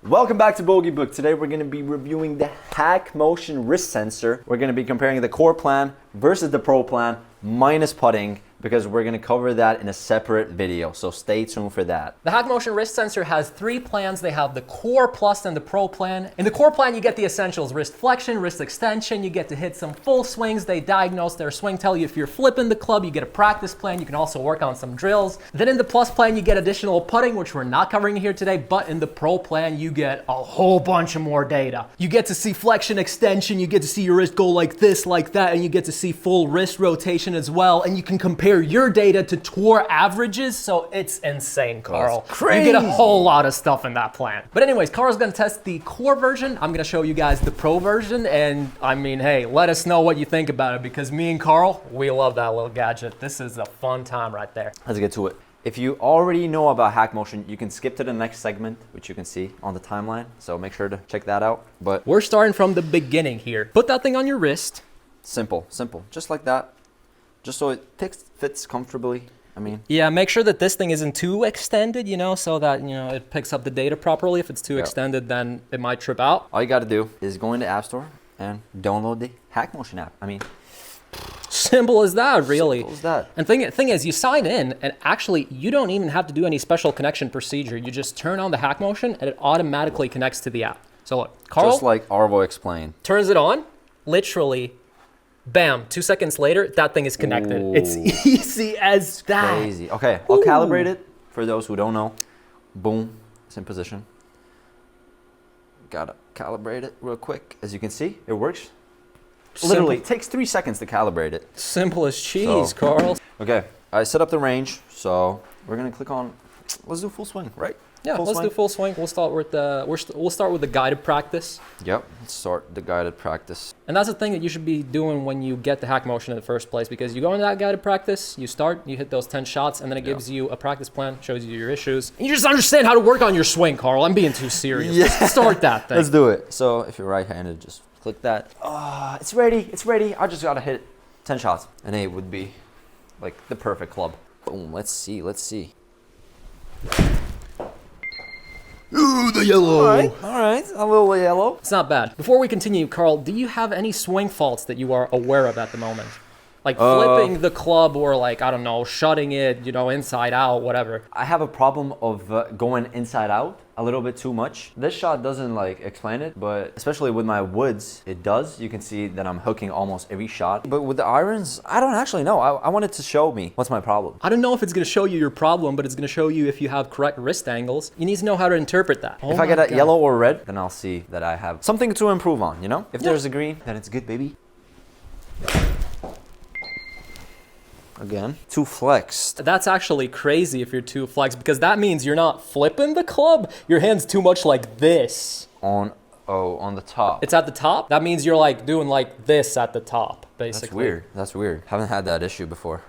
Welcome back to Bogey Book. Today we're going to be reviewing the HackMotion wrist sensor. We're going to be comparing the core plan versus the pro plan minus putting, because we're going to cover that in a separate video, so stay tuned for that. The HackMotion wrist sensor has 3 plans. They have the core plus and the pro plan. In the core plan, you get the essentials: wrist flexion, wrist extension. You get to hit some full swings. They diagnose their swing, tell you if you're flipping the club. You get a practice plan. You can also work on some drills. Then in the plus plan, you get additional putting, which we're not covering here today, but in the pro plan, you get a whole bunch of more data. You get to see flexion, extension. You get to see your wrist go like this, like that, and you get to see full wrist rotation as well. And you can compare your data to tour averages, so it's insane, Carl. That's crazy. You get a whole lot of stuff in that plan. But anyways, Carl's gonna test the core version. I'm gonna show you guys the pro version, and I mean, hey, let us know what you think about it, because me and Carl, we love that little gadget. This is a fun time right there. Let's get to it. If you already know about HackMotion, you can skip to the next segment, which you can see on the timeline, so make sure to check that out. But we're starting from the beginning here. Put that thing on your wrist. simple, just like that. Just so it fits comfortably. I mean, yeah, make sure that this thing isn't too extended, so that, it picks up the data properly. If it's too extended, then it might trip out. All you got to do is go into App Store and download the HackMotion app. I mean, simple as that, really. Simple as that. And thing is, you sign in, and actually, you don't even have to do any special connection procedure. You just turn on the HackMotion, and it automatically connects to the app. So look, Carl, just like Arvo explained, turns it on, literally. Bam, 2 seconds later, that thing is connected. Ooh. It's easy as that. Crazy. Okay, I'll calibrate it for those who don't know. Boom, it's in position. Gotta calibrate it real quick. As you can see, it works. Literally, it takes 3 seconds to calibrate it. Simple as cheese, Carl. Okay, I set up the range, so we're gonna click on, let's do full swing, right? Yeah, let's do full swing. We'll start with the guided practice. Yep, let's start the guided practice. And that's the thing that you should be doing when you get the HackMotion in the first place, because you go into that guided practice, you hit those 10 shots, and then it gives you a practice plan, shows you your issues, and you just understand how to work on your swing, Carl. I'm being too serious. Yeah. Let's start that thing. Let's do it. So if you're right-handed, just click that. It's ready. I just gotta hit 10 shots. An 8 would be like the perfect club. Boom, let's see. Ooh, the yellow. All right, a little yellow. It's not bad. Before we continue, Carl, do you have any swing faults that you are aware of at the moment? Like flipping the club, or like, I don't know, shutting it, inside out, whatever. I have a problem of going inside out a little bit too much. This shot doesn't explain it, but especially with my woods, it does. You can see that I'm hooking almost every shot. But with the irons, I don't actually know. I wanted to show me what's my problem. I don't know if it's gonna show you your problem, but it's gonna show you if you have correct wrist angles. You need to know how to interpret that. If I get a yellow or red, then I'll see that I have something to improve on, If there's a green, then it's good, baby. Again, too flexed. That's actually crazy if you're too flexed, because that means you're not flipping the club. Your hand's too much like this. On the top. It's at the top? That means you're doing like this at the top, basically. That's weird. Haven't had that issue before.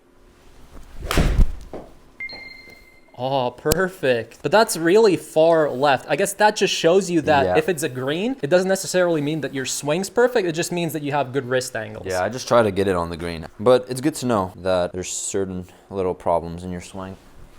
Oh, perfect. But that's really far left. I guess that just shows you that if it's a green, it doesn't necessarily mean that your swing's perfect. It just means that you have good wrist angles. Yeah, I just try to get it on the green. But it's good to know that there's certain little problems in your swing.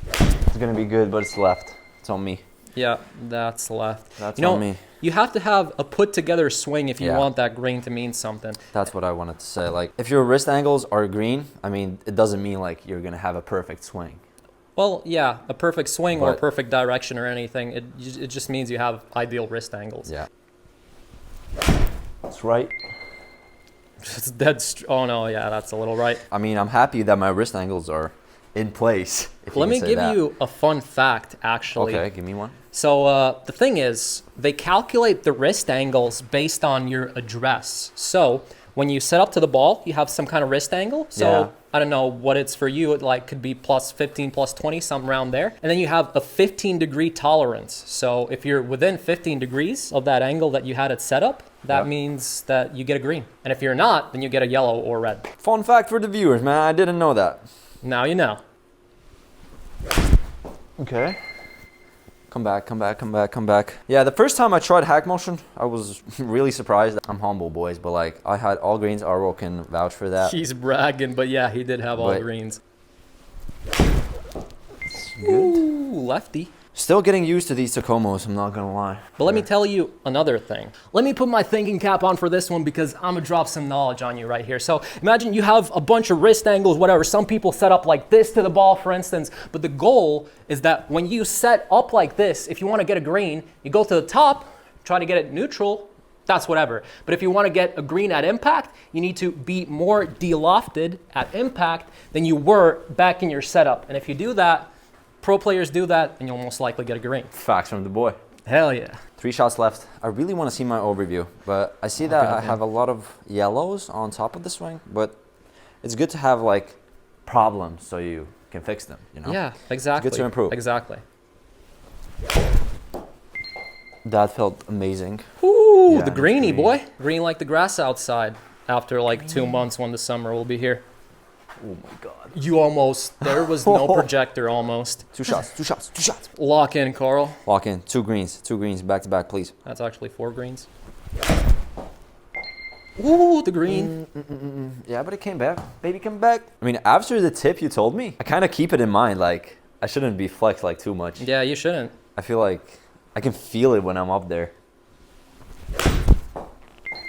It's gonna be good, but it's left. It's on me. Yeah, that's left. That's on me. You have to have a put together swing if you want that green to mean something. That's what I wanted to say. If your wrist angles are green, I mean, it doesn't mean you're gonna have a perfect swing. Well, yeah, a perfect swing or a perfect direction or anything. It just means you have ideal wrist angles. Yeah. That's right. Oh no, yeah, that's a little right. I mean, I'm happy that my wrist angles are in place. Let me give you a fun fact, actually. Okay, give me one. So the thing is, they calculate the wrist angles based on your address. So when you set up to the ball, you have some kind of wrist angle. So I don't know what it's for you. It could be plus 15, plus 20, something around there. And then you have a 15-degree tolerance. So if you're within 15 degrees of that angle that you had it set up, that means that you get a green. And if you're not, then you get a yellow or red. Fun fact for the viewers, man. I didn't know that. Now you know. Okay. Come back. Yeah, the first time I tried HackMotion, I was really surprised. I'm humble, boys, but I had all greens. Arvo can vouch for that. He's bragging, but yeah, he did have all greens. Good. Ooh, lefty. Still getting used to these Tacomos, I'm not gonna lie. But let me tell you another thing. Let me put my thinking cap on for this one because I'm gonna drop some knowledge on you right here. So imagine you have a bunch of wrist angles, whatever. Some people set up like this to the ball, for instance. But the goal is that when you set up like this, if you want to get a green, you go to the top, try to get it neutral, that's whatever. But if you want to get a green at impact, you need to be more de-lofted at impact than you were back in your setup. And if you do that, pro players do that, and you'll most likely get a green. Facts from the boy. Hell yeah. 3 shots left. I really want to see my overview, but I see that I have a lot of yellows on top of the swing, but it's good to have like problems so you can fix them, you know? Yeah, exactly. It's good to improve. Exactly. That felt amazing. Ooh, Yeah, the greeny, boy. Green like the grass outside after like 2 months when the summer will be here. Oh my God. You almost, there was no projector almost. 2 shots, 2 shots, 2 shots. Lock in, Carl. Lock in. 2 greens back to back, please. That's actually 4 greens. Ooh, the green. Yeah, but it came back. Baby, come back. I mean, after the tip you told me, I kind of keep it in mind. Like, I shouldn't be flexed like too much. Yeah, you shouldn't. I feel like I can feel it when I'm up there.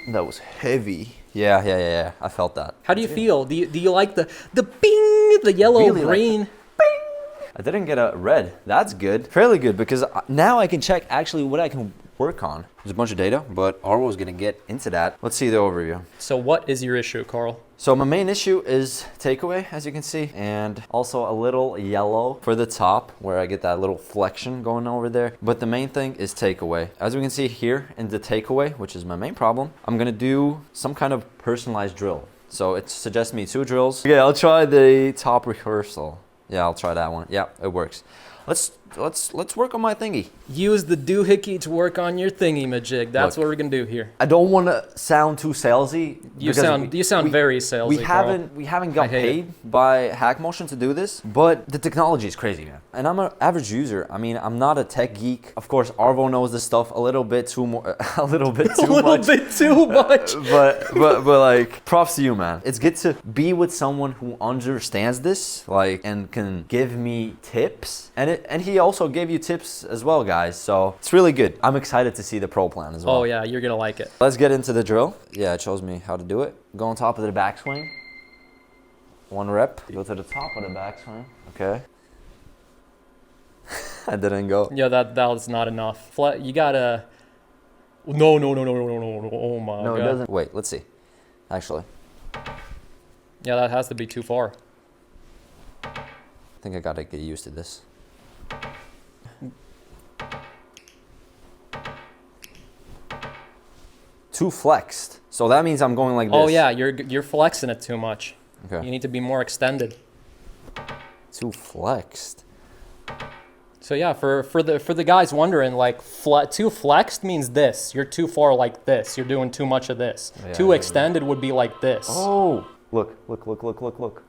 That was heavy. Yeah. I felt that. How do you feel? Do you like the bing, the yellow, Really like green? Bing! I didn't get a red. That's good. Fairly good because now I can check actually what I can work on. There's a bunch of data, but Arvo's gonna get into that. Let's see the overview. So what is your issue, Carl? So my main issue is takeaway, as you can see, and also a little yellow for the top where I get that little flexion going over there. But the main thing is takeaway. As we can see here in the takeaway, which is my main problem, I'm gonna do some kind of personalized drill. So it suggests me 2 drills. Okay, I'll try the top rehearsal. Yeah, I'll try that one. Yeah, it works. Let's work on my thingy. Use the doohickey to work on your thingy majig. That's what we're gonna do here. I don't want to sound too salesy. You sound very salesy. We haven't got paid by HackMotion to do this, but the technology is crazy, man. And I'm an average user. I mean, I'm not a tech geek. Of course, Arvo knows this stuff a little bit too much. A little bit too much. but like, props to you, man. It's good to be with someone who understands this, like, and can give me tips. And he also gave you tips as well, guys. So it's really good. I'm excited to see the pro plan as well. Oh yeah, you're gonna like it. Let's get into the drill. Yeah, it shows me how to do it. Go on top of the backswing. 1 rep. Go to the top of the backswing. Okay. I didn't go. Yeah, that was not enough. You gotta. No. Oh my God. No, it doesn't. Wait, let's see. Actually. Yeah, that has to be too far. I think I gotta get used to this. Too flexed. So that means I'm going like this. Oh yeah, you're flexing it too much. Okay. You need to be more extended. Too flexed. So yeah, for the guys wondering, like too flexed means this. You're too far like this. You're doing too much of this. Yeah, too extended would be like this. Oh, look.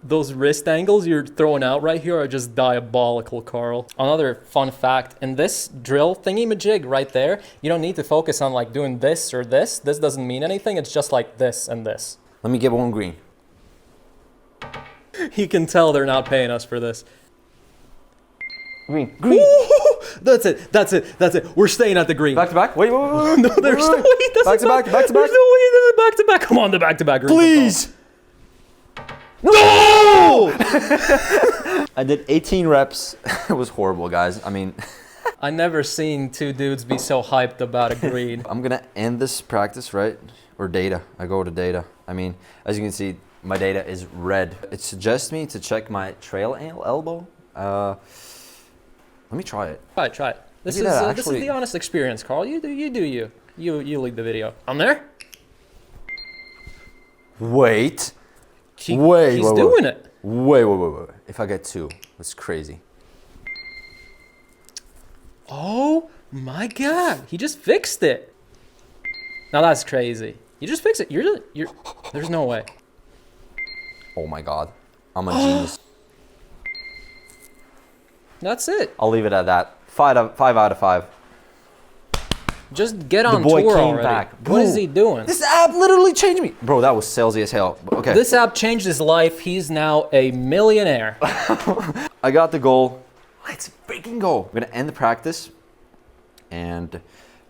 Those wrist angles you're throwing out right here are just diabolical, Carl. Another fun fact, in this drill thingy-majig right there, you don't need to focus on like doing this or this. This doesn't mean anything. It's just like this and this. Let me get 1 green. You can tell they're not paying us for this. Green. That's it. We're staying at the green. Back to back. Wait. No, there's no way. Back to back. There's no way. Back to back. Come on, the back to back. Please. No! I did 18 reps. It was horrible, guys. I mean, I never seen 2 dudes be so hyped about a green. I'm gonna end this practice, right? Or data. I go to data. I mean, as you can see, my data is red. It suggests me to check my trail elbow. Let me try it. Try it. This is the honest experience, Carl. You do you. You lead the video. I'm there. Wait. He's doing it. Wait. If I get 2, that's crazy. Oh my God. He just fixed it. Now that's crazy. You just fixed it. You're there's no way. Oh my God. I'm a genius. That's it. I'll leave it at that. 5 out of 5. Just get on The boy tour came already. back. What is he doing? This app literally changed me. Bro, that was salesy as hell. Okay. This app changed his life. He's now a millionaire. I got the goal. Let's freaking go. We're gonna end the practice. And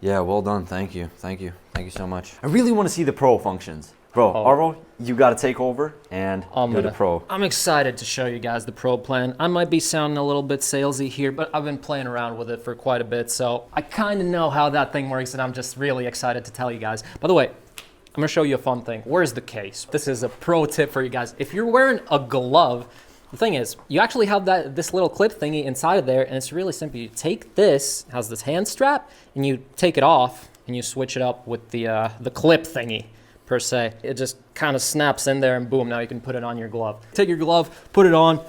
yeah, well done. Thank you. Thank you. Thank you so much. I really want to see the pro functions. Bro, Arvo, you got to take over and do the pro. I'm excited to show you guys the pro plan. I might be sounding a little bit salesy here, but I've been playing around with it for quite a bit, so I kind of know how that thing works, and I'm just really excited to tell you guys. By the way, I'm gonna show you a fun thing. Where's the case? This is a pro tip for you guys. If you're wearing a glove, the thing is, you actually have this little clip thingy inside of there, and it's really simple. You take this, has this hand strap, and you take it off, and you switch it up with the clip thingy, per se. It just kind of snaps in there, and boom, now you can put it on your glove. Take your glove, put it on,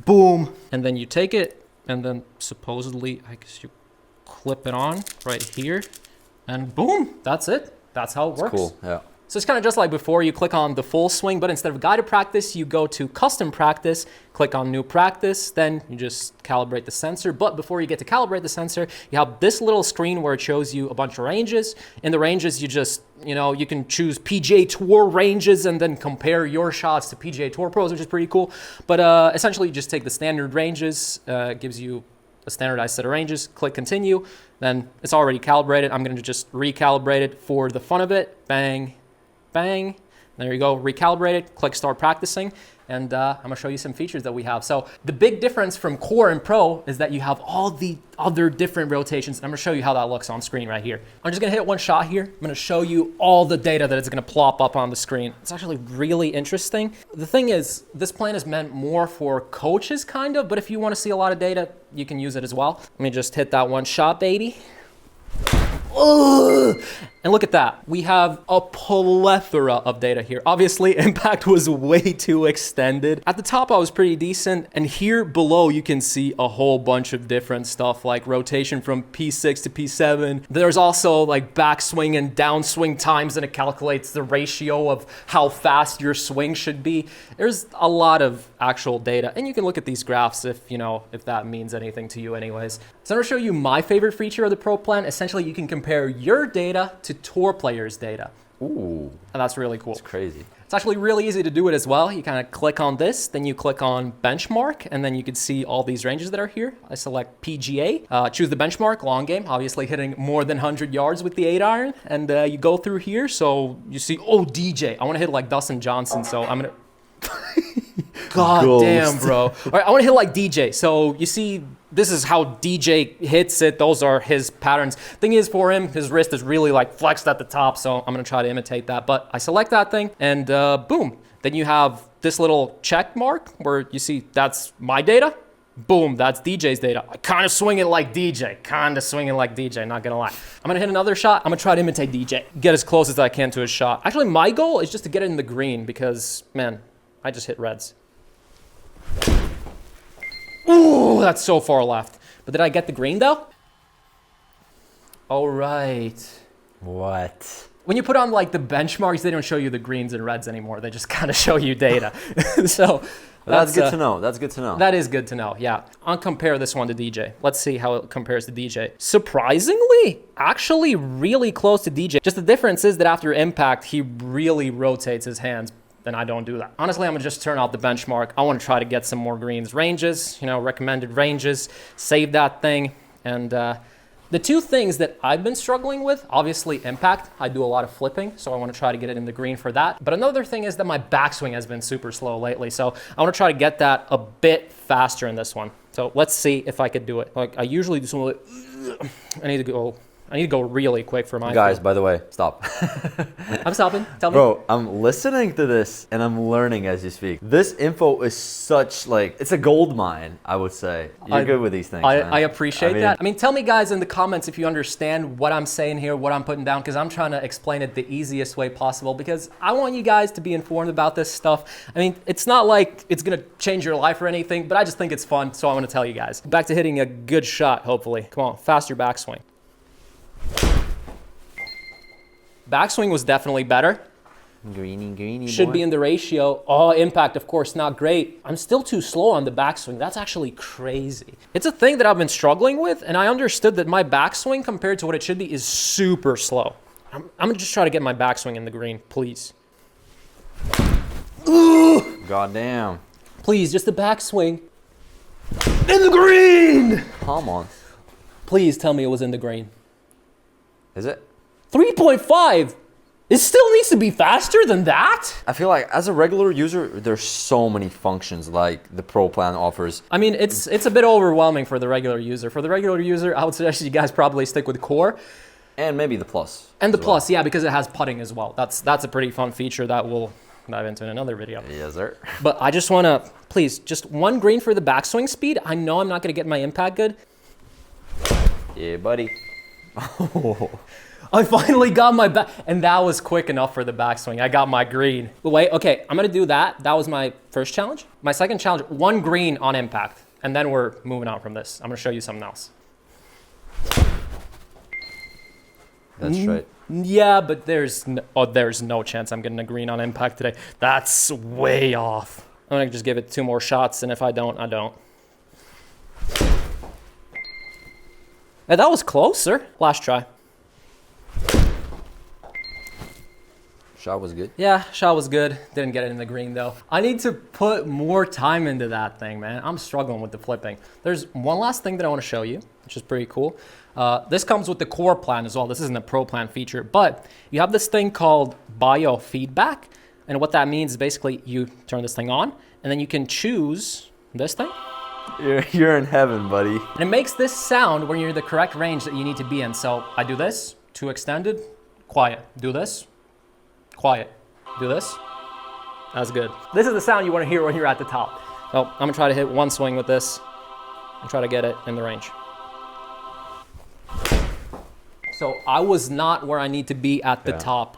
boom, and then you take it, and then supposedly, I guess you clip it on right here, and boom, that's it. That's how it works. Cool, yeah. So it's kind of just like before, you click on the full swing, but instead of guided practice, you go to custom practice, click on new practice, then you just calibrate the sensor. But before you get to calibrate the sensor, you have this little screen where it shows you a bunch of ranges. In the ranges, you just, you can choose PGA Tour ranges and then compare your shots to PGA Tour pros, which is pretty cool. But essentially, you just take the standard ranges, gives you a standardized set of ranges, click continue, then it's already calibrated. I'm gonna just recalibrate it for the fun of it. Bang, bang, there you go, recalibrated, click start practicing, and I'm gonna show you some features that we have. So the big difference from Core and Pro is that you have all the other different rotations. I'm gonna show you how that looks on screen right here. I'm just gonna hit one shot here. I'm gonna show you all the data that is gonna plop up on the screen. It's actually really interesting. The thing is, this plan is meant more for coaches kind of, but if you wanna see a lot of data, you can use it as well. Let me just hit that one shot, baby. Ugh. And look at that. We have a plethora of data here. Obviously, impact was way too extended. At the top, I was pretty decent. And here below, you can see a whole bunch of different stuff like rotation from P6 to P7. There's also like backswing and downswing times, and it calculates the ratio of how fast your swing should be. There's a lot of actual data. And you can look at these graphs if that means anything to you anyways. So I'm gonna show you my favorite feature of the Pro Plan. Essentially, you can compare your data to tour players' data. Ooh. And that's really cool. It's crazy. It's actually really easy to do it as well. You kind of click on this, then you click on benchmark, and then you can see all these ranges that are here. I select PGA, choose the benchmark, long game, obviously hitting more than 100 yards with the 8-iron, and you go through here, so you see, DJ. I want to hit like Dustin Johnson, so I'm going to... God damn, bro. All right, I want to hit like DJ. So you see, this is how DJ hits it. Those are his patterns. Thing is, for him, his wrist is really like flexed at the top. So I'm going to try to imitate that. But I select that thing and boom. Then you have this little check mark where you see that's my data. Boom, that's DJ's data. I kind of swing it like DJ. Not going to lie. I'm going to hit another shot. I'm going to try to imitate DJ. Get as close as I can to his shot. Actually, my goal is just to get it in the green because, man, I just hit reds. Ooh, that's so far left. But did I get the green though? All right. What? When you put on like the benchmarks, they don't show you the greens and reds anymore. They just kind of show you data. So that's good to know. That's good to know. That is good to know. Yeah. I'll compare this one to DJ. Let's see how it compares to DJ. Surprisingly, actually really close to DJ. Just the difference is that after impact, he really rotates his hands. Then I don't do that. Honestly, I'm gonna just turn off the benchmark. I wanna try to get some more greens. Ranges, recommended ranges, save that thing. And the two things that I've been struggling with, obviously impact. I do a lot of flipping, so I wanna try to get it in the green for that. But another thing is that my backswing has been super slow lately. So I wanna try to get that a bit faster in this one. So let's see if I could do it. Like I usually do something like, I need to go really quick for my Guys, by the way, stop. I'm stopping. Tell me. Bro, I'm listening to this and I'm learning as you speak. This info is such it's a gold mine, I would say. You're good with these things, man. I appreciate that. I mean, tell me guys in the comments if you understand what I'm saying here, what I'm putting down, because I'm trying to explain it the easiest way possible because I want you guys to be informed about this stuff. I mean, it's not like it's gonna change your life or anything, but I just think it's fun, so I want to tell you guys. Back to hitting a good shot, hopefully. Come on, faster backswing. Backswing was definitely better. Greeny, Should boy. be in the ratio. Oh, impact, of course, not great. I'm still too slow on the backswing. That's actually crazy. It's a thing that I've been struggling with, and I understood that my backswing compared to what it should be is super slow. I'm gonna just try to get my backswing in the green, please. God damn. Please, just the backswing. In the green! Come on. Please tell me it was in the green. Is it? 3.5. It still needs to be faster than that? I feel like as a regular user, there's so many functions like the Pro plan offers. I mean, it's a bit overwhelming for the regular user. For the regular user, I would suggest you guys probably stick with Core. And maybe the Plus. And the Plus, yeah, because it has putting as well. That's a pretty fun feature that we'll dive into in another video. Yes, sir. But I just want to, please, just one green for the backswing speed. I know I'm not going to get my impact good. Yeah, buddy. I finally got my back, and that was quick enough for the backswing. I got my green. But wait, okay, I'm gonna do that. That was my first challenge. My second challenge, one green on impact, and then we're moving on from this. I'm gonna show you something else. That's right. Yeah, but there's no chance I'm getting a green on impact today. That's way off. I'm gonna just give it 2 more shots, and if I don't, I don't. Hey, that was closer. Last try. Shot was good. Yeah, shot was good. Didn't get it in the green though. I need to put more time into that thing, man. I'm struggling with the flipping. There's one last thing that I want to show you, which is pretty cool. This comes with the Core plan as well. This isn't a Pro plan feature, but you have this thing called biofeedback. And what that means is basically you turn this thing on and then you can choose this thing. You're in heaven, buddy. And it makes this sound when you're in the correct range that you need to be in. So I do this, too extended, quiet. Do this, quiet. Do this, that's good. This is the sound you want to hear when you're at the top. So I'm gonna try to hit one swing with this and try to get it in the range. So I was not where I need to be at the top.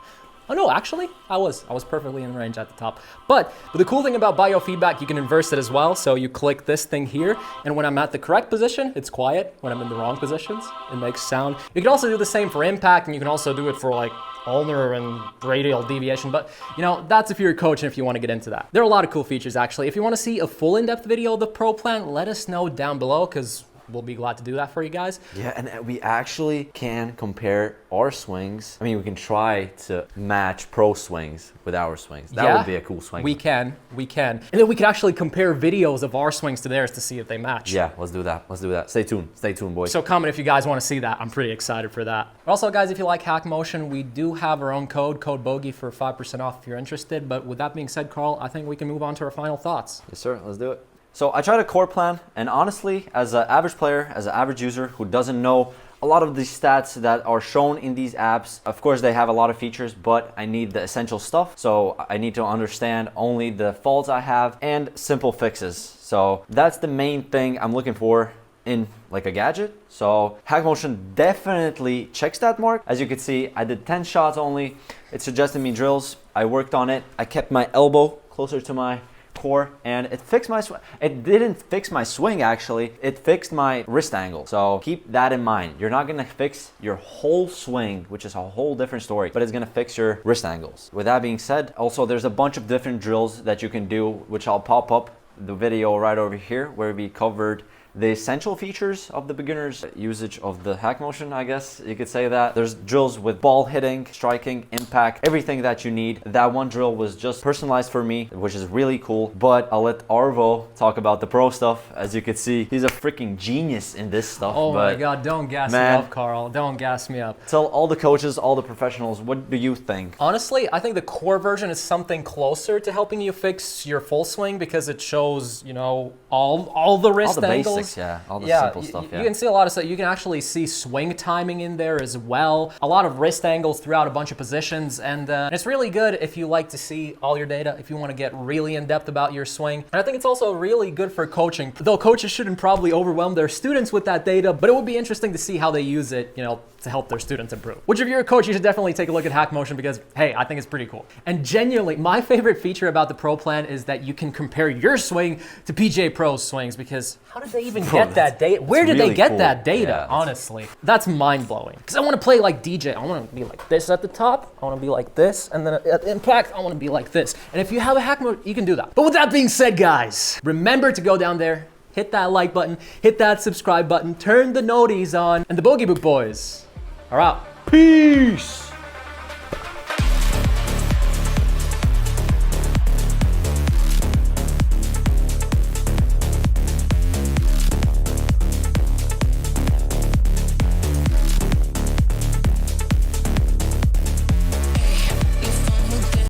Oh no, actually, I was perfectly in range at the top. But the cool thing about biofeedback, you can inverse it as well. So you click this thing here, and when I'm at the correct position, it's quiet. When I'm in the wrong positions, it makes sound. You can also do the same for impact, and you can also do it for like ulnar and radial deviation, but you know, that's if you're a coach and if you want to get into that. There are a lot of cool features actually. If you want to see a full in-depth video of the Pro plan, let us know down below because we'll be glad to do that for you guys. Yeah, and we actually can compare our swings. I mean, we can try to match pro swings with our swings. That would be a cool swing. We can. And then we can actually compare videos of our swings to theirs to see if they match. Yeah, let's do that. Stay tuned, boys. So comment if you guys want to see that. I'm pretty excited for that. Also, guys, if you like HackMotion, we do have our own code Bogey for 5% off if you're interested. But with that being said, Carl, I think we can move on to our final thoughts. Yes, sir. Let's do it. So I tried a Core plan, and honestly, as an average player, as an average user who doesn't know a lot of the stats that are shown in these apps, of course they have a lot of features, but I need the essential stuff. So I need to understand only the faults I have and simple fixes. So that's the main thing I'm looking for in like a gadget. So HackMotion definitely checks that mark. As you can see, I did 10 shots only. It suggested me drills. I worked on it. I kept my elbow closer to my core, and it fixed my swing. It didn't fix my swing actually, it fixed my wrist angle. So keep that in mind. You're not gonna fix your whole swing, which is a whole different story, but it's gonna fix your wrist angles. With that being said, also there's a bunch of different drills that you can do, which I'll pop up the video right over here where we covered the essential features of the beginner's usage of the HackMotion, I guess you could say that. There's drills with ball hitting, striking, impact, everything that you need. That one drill was just personalized for me, which is really cool. But I'll let Arvo talk about the pro stuff. As you can see, he's a freaking genius in this stuff. Oh my God, don't gas me up, Carl. Don't gas me up. Tell all the coaches, all the professionals, what do you think? Honestly, I think the Core version is something closer to helping you fix your full swing because it shows, you know, all the wrist angles. Basics, yeah, all the simple stuff. You can see a lot of stuff. You can actually see swing timing in there as well. A lot of wrist angles throughout a bunch of positions, and it's really good if you like to see all your data, if you want to get really in depth about your swing. And I think it's also really good for coaching, though coaches shouldn't probably overwhelm their students with that data, but it would be interesting to see how they use it, you know, to help their students improve. Which if you're a coach, you should definitely take a look at HackMotion because, hey, I think it's pretty cool. And genuinely, my favorite feature about the Pro plan is that you can compare your swing to PGA Pro's swings because how did they even get that data? Where did they get that data, honestly? That's mind-blowing. Because I want to play like DJ. I want to be like this at the top. I want to be like this. And then at impact, I want to be like this. And if you have a HackMotion, you can do that. But with that being said, guys, remember to go down there, hit that like button, hit that subscribe button, turn the noties on, and the Bogey Book boys are out. Peace!